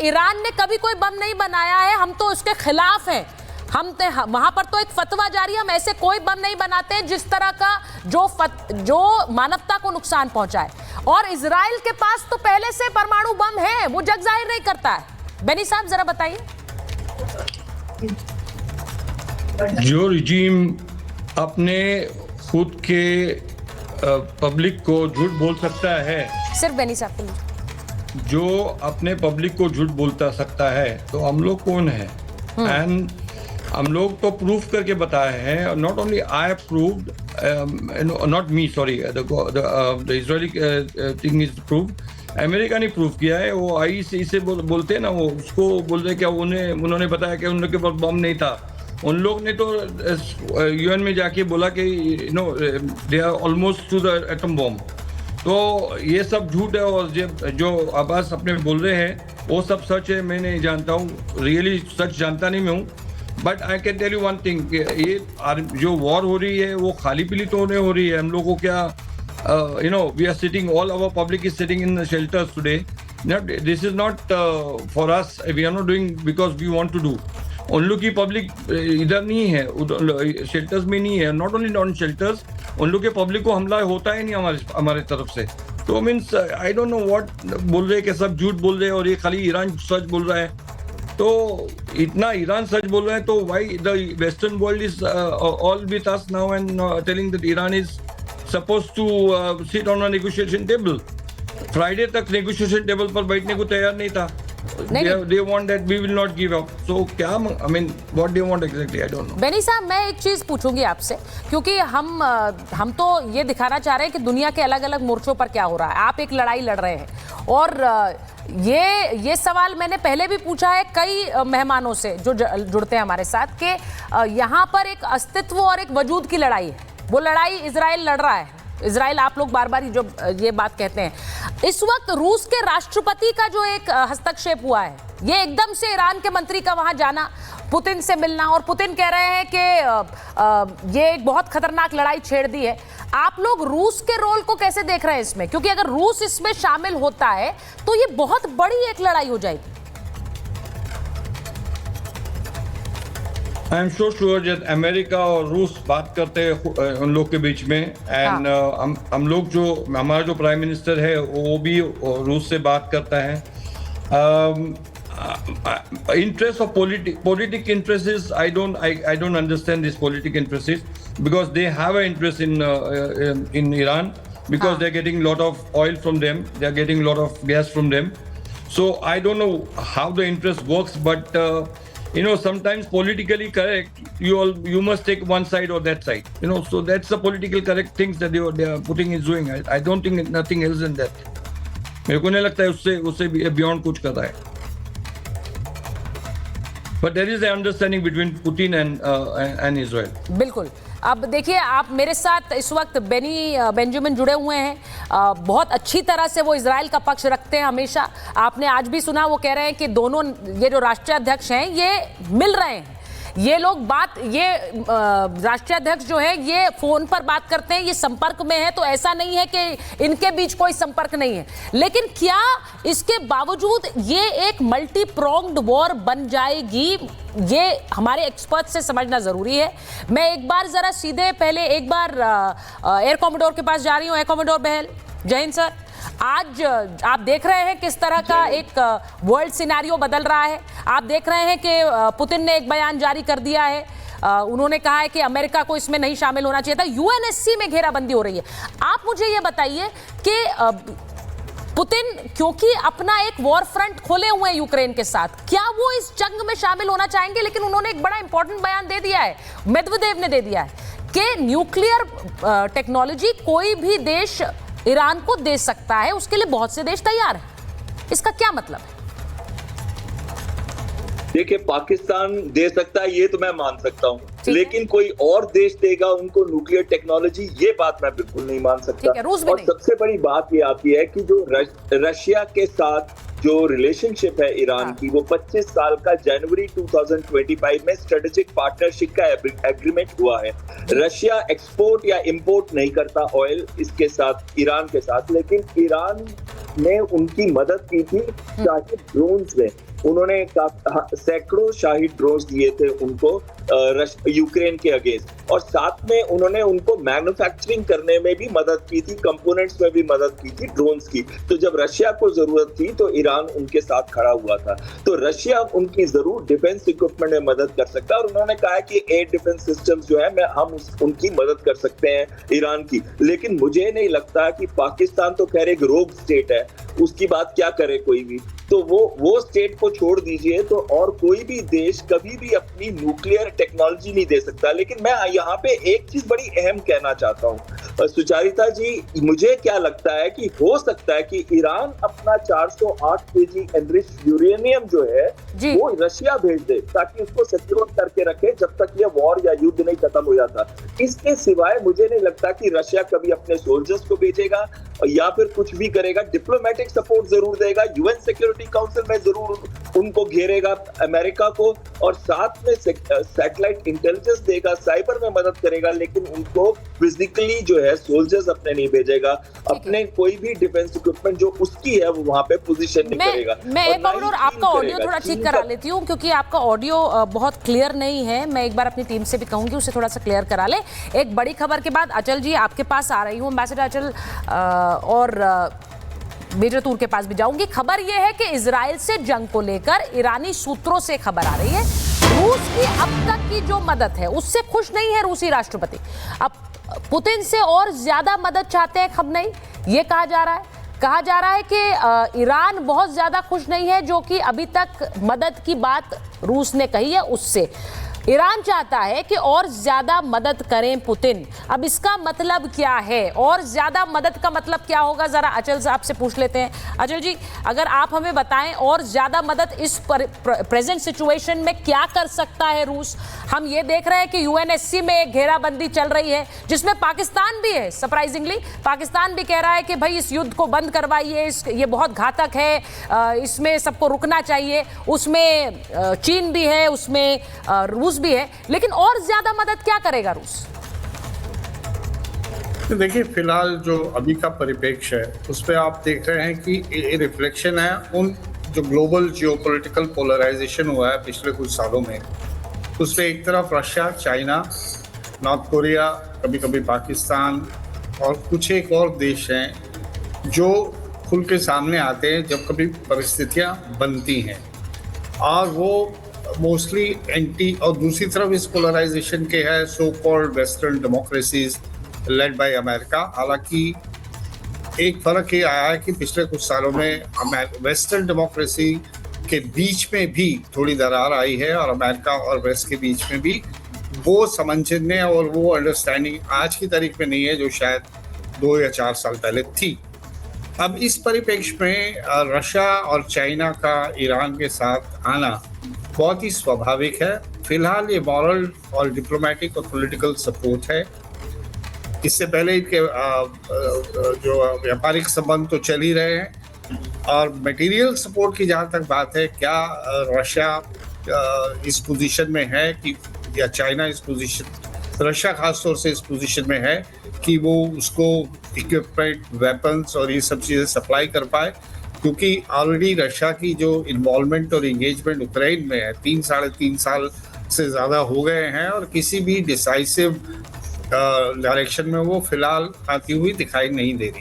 Iran ने कभी कोई बम नहीं बनाया है, हम तो उसके खिलाफ हैं। वहां पर तो एक फतवा जारी, हम ऐसे कोई बम नहीं बनाते जिस तरह का जो मानवता को नुकसान पहुंचाए। और इजराइल के पास तो पहले से परमाणु बम है, वो जग जाहिर नहीं करता है। बेनी साहब जरा बताइए। जो रिजीम अपने खुद के पब्लिक को झूठ बोल सकता है, सिर्फ बेनी साहब जो अपने पब्लिक को झूठ बोलता सकता है, तो हम लोग कौन है? एंड हम लोग तो प्रूफ करके बताए हैं। Not only I proved, not me, sorry, the Israeli thing is proved. America ने प्रूव किया है। वो आई से इसे बोलते हैं ना, वो उसको बोल रहे क्या उन्होंने बताया कि उन लोग के पास बम नहीं था। उन लोग ने तो यूएन में जाके बोला कि they are almost to the atom bomb. तो ये सब झूठ है। और जो अब्बास अपने बोल रहे हैं वो सब सच है। मैं नहीं जानता हूँ, रियली सच जानता नहीं मैं हूँ। But I can tell you one thing, ये जो वॉर हो रही है वो खाली पीली तो नहीं हो रही है। हम लोग को क्या we are sitting, all our public is sitting in the shelters today. This is not for us. We are not doing because we want to do. उन लोग की पब्लिक इधर नहीं है, शेल्टर्स में नहीं है। नॉट ओनली नॉन शेल्टर्स, उन लोग के पब्लिक को हमला होता ही नहीं हमारे तरफ से। तो means I don't know what बोल रहे हैं कि सब झूठ बोल रहे हैं और ये खाली ईरान सच बोल रहा है। तो इतना ईरान सच बोल रहा है तो why the western world is all with us now and telling that Iran is supposed to sit on a negotiation table. Friday तक negotiation table पर बैठने को तैयार नहीं था। They want that we will not give up. So क्या, I mean, what they want exactly, I don't know. Beni साहब, मैं एक चीज पूछूंगी आपसे, क्योंकि हम तो ये दिखाना चाह रहे हैं कि दुनिया के अलग अलग मोर्चों पर क्या हो रहा है। आप एक लड़ाई लड़ रहे हैं और ये सवाल मैंने पहले भी पूछा है कई मेहमानों से जो जुड़ते हैं हमारे साथ, कि यहाँ पर एक अस्तित्व और एक वजूद की लड़ाई है। वो लड़ाई इजराइल लड़ रहा है। इजराइल, आप लोग बार बार जो ये बात कहते हैं, इस वक्त रूस के राष्ट्रपति का जो एक हस्तक्षेप हुआ है, ये एकदम से ईरान के मंत्री का वहां जाना, पुतिन से मिलना, और पुतिन कह रहे हैं कि ये एक बहुत खतरनाक लड़ाई छेड़ दी है। आप लोग रूस के रोल को कैसे देख रहे हैं इसमें? क्योंकि अगर रूस इसमें शामिल होता है तो ये बहुत बड़ी एक लड़ाई हो जाएगी। आई एम सो श्योर जब अमेरिका और रूस बात करते हैं उन लोग के बीच में, एंड हम लोग जो हमारा जो प्राइम मिनिस्टर है वो भी रूस से बात करता है। Interest of politic interests, I don't understand this politic interests, because they have an interest in Iran, because they're getting a lot of oil from them, they're getting a lot of gas from them. So I don't know how the interest works, but sometimes politically correct, you must take one side or that side. So that's the political correct things that they are putting is doing. I don't think nothing else than that. मेरे को नहीं लगता है उससे beyond कुछ कर रहा है. But there is an understanding between Putin and Israel. बिल्कुल। अब देखिए, आप मेरे साथ इस वक्त बेंजामिन जुड़े हुए हैं। बहुत अच्छी तरह से वो इजराइल का पक्ष रखते हैं हमेशा। आपने आज भी सुना, वो कह रहे हैं कि दोनों ये जो राष्ट्रीय अध्यक्ष हैं ये मिल रहे हैं। ये लोग राष्ट्रीय अध्यक्ष जो है ये फोन पर बात करते हैं, ये संपर्क में है। तो ऐसा नहीं है कि इनके बीच कोई संपर्क नहीं है, लेकिन क्या इसके बावजूद ये एक मल्टी प्रोंग्ड वॉर बन जाएगी, ये हमारे एक्सपर्ट से समझना जरूरी है। मैं एक बार जरा सीधे पहले एक बार एयर कॉमोडोर के पास जा रही हूँ। एयर कॉमोडोर बहल, जय हिंद सर। आज आप देख रहे हैं किस तरह का एक वर्ल्ड सिनेरियो बदल रहा है। आप देख रहे हैं कि पुतिन ने एक बयान जारी कर दिया है। उन्होंने कहा है कि अमेरिका को इसमें नहीं शामिल होना चाहिए था। यूएनएससी में घेराबंदी हो रही है। आप मुझे ये बताइए कि पुतिन क्योंकि अपना एक वॉर फ्रंट खोले हुए हैं यूक्रेन के साथ, क्या वो इस जंग में शामिल होना चाहेंगे? लेकिन उन्होंने एक बड़ा इंपॉर्टेंट बयान दे दिया है, मेदवेदेव ने दे दिया है कि न्यूक्लियर टेक्नोलॉजी कोई भी देश ईरान को दे सकता है, उसके लिए बहुत से देश तैयार हैं। इसका क्या मतलब है? देखिए, पाकिस्तान दे सकता है ये तो मैं मान सकता हूँ, लेकिन कोई और देश देगा उनको न्यूक्लियर टेक्नोलॉजी, ये बात मैं बिल्कुल नहीं मान सकता। और सबसे बड़ी बात ये आती है कि जो रशिया के साथ जो रिलेशनशिप है ईरान की, वो 25 साल का जनवरी 2025 में स्ट्रेटेजिक पार्टनरशिप का एग्रीमेंट हुआ है। रशिया एक्सपोर्ट या इंपोर्ट नहीं करता ऑयल इसके साथ, ईरान के साथ, लेकिन ईरान ने उनकी मदद की थी, चाहे ड्रोन्स में, उन्होंने सैकड़ों शाही ड्रोन्स दिए थे उनको यूक्रेन के अगेंस्ट, और साथ में उन्होंने उनको मैन्युफैक्चरिंग करने में भी मदद की थी, कंपोनेंट्स में भी मदद की थी ड्रोन्स की। तो जब रशिया को जरूरत थी तो ईरान उनके साथ खड़ा हुआ था। तो रशिया उनकी जरूर डिफेंस इक्विपमेंट में मदद कर सकता है, और उन्होंने कहा कि एयर डिफेंस सिस्टम्स जो है हम उनकी मदद कर सकते हैं ईरान की। लेकिन मुझे नहीं लगता कि पाकिस्तान तो खैर एक रोग स्टेट है, उसकी बात क्या करे कोई भी, तो वो स्टेट को छोड़ दीजिए, तो और कोई भी देश कभी भी अपनी न्यूक्लियर टेक्नोलॉजी नहीं दे सकता। लेकिन मैं यहाँ पे एक चीज बड़ी अहम कहना चाहता हूँ सुचारिता जी, मुझे क्या लगता है कि हो सकता है कि ईरान अपना 408 केजी एनरिच्ड यूरेनियम जो है वो रशिया भेज दे, ताकि उसको सिक्योर करके रखे जब तक ये वॉर या युद्ध नहीं खत्म हो जाता। इसके सिवाय मुझे नहीं लगता कि रशिया कभी अपने सोल्जर्स को भेजेगा या फिर कुछ भी करेगा। डिप्लोमेटिक सपोर्ट जरूर देगा, यूएन सिक्योरिटी काउंसिल में जरूर उनको घेरेगा अमेरिका को, और साथ में सैटेलाइट इंटेलिजेंस देगा, साइबर में मदद करेगा, लेकिन उनको फिजिकली जो है सोल्जर्स अपने नहीं भेजेगा, अपने कोई भी डिफेंस इक्विपमेंट जो उसकी है वो वहां पे पोजीशन नहीं करेगा। मैं एक और आपका ऑडियो थोड़ा चेक करा लेती हूँ, क्योंकि आपका ऑडियो बहुत क्लियर नहीं है। मैं एक बार अपनी टीम से भी कहूंगी उसे थोड़ा सा क्लियर करा ले। एक बड़ी खबर के बाद अचल जी आपके पास आ रही हूँ, एम्बेसडर अचल, और मेजर तूर के पास भी जाऊंगी। खबर यह है कि इजराइल से जंग को लेकर ईरानी सूत्रों से खबर आ रही है, रूस की अब तक की जो मदद है उससे खुश नहीं है रूसी राष्ट्रपति। अब पुतिन से और ज्यादा मदद चाहते हैं खमनेई, ये कहा जा रहा है कि ईरान बहुत ज्यादा खुश नहीं है, जो कि अभी तक मदद की बात रूस ने कही है उससे। ईरान चाहता है कि और ज्यादा मदद करें पुतिन। अब इसका मतलब क्या है, और ज्यादा मदद का मतलब क्या होगा, जरा अचल साहब से पूछ लेते हैं। अचल जी, अगर आप हमें बताएं और ज्यादा मदद इस प्रेजेंट सिचुएशन में क्या कर सकता है रूस। हम ये देख रहे हैं कि यूएनएससी में एक घेराबंदी चल रही है जिसमें पाकिस्तान भी है। सरप्राइजिंगली पाकिस्तान भी कह रहा है कि भाई इस युद्ध को बंद करवाइए, ये बहुत घातक है, इसमें सबको रुकना चाहिए। उसमें चीन भी है, उसमें रूस भी है, लेकिन और ज्यादा मदद क्या करेगा रूस? देखिए, फिलहाल जो अभी का परिप्रेक्ष्य है उस पर आप देख रहे हैं कि ये रिफ्लेक्शन है उन जो ग्लोबल जियोपॉलिटिकल पोलराइजेशन हुआ है पिछले कुछ सालों में। उस पर एक तरफ रशिया, चाइना, नॉर्थ कोरिया, कभी कभी पाकिस्तान और कुछ एक और देश हैं जो खुल के सामने आते हैं जब कभी परिस्थितियां बनती हैं, और वो मोस्टली एंटी, और दूसरी तरफ इस पोलराइजेशन के है so called western democracies led by America. हालांकि एक फर्क ये आया है कि पिछले कुछ सालों में वेस्टर्न डेमोक्रेसी के बीच में भी थोड़ी दरार आई है, और अमेरिका और वेस्ट के बीच में भी वो समझने और वो अंडरस्टैंडिंग आज की तारीख में नहीं है जो शायद 2 या 4 साल पहले थी। अब इस परिप्रेक्ष्य में रशिया और चाइना का ईरान के साथ आना बहुत ही स्वाभाविक है। फिलहाल ये मॉरल और डिप्लोमेटिक और पॉलिटिकल सपोर्ट है। इससे पहले इनके जो व्यापारिक संबंध तो चल ही रहे हैं, और मटेरियल सपोर्ट की जहाँ तक बात है, क्या रशिया इस पोजीशन में है कि, या चाइना इस पोजीशन, रशिया खासतौर से इस पोजीशन में है कि वो उसको इक्विपमेंट, वेपन्स और ये सब चीज़ें सप्लाई कर पाए, क्योंकि ऑलरेडी रशिया की जो इन्वॉल्वमेंट और इंगेजमेंट यूक्रेन में है 3-3.5 साल से ज़्यादा हो गए हैं, और किसी भी डिसाइसिव डायरेक्शन में वो फिलहाल आती हुई दिखाई नहीं दे रही।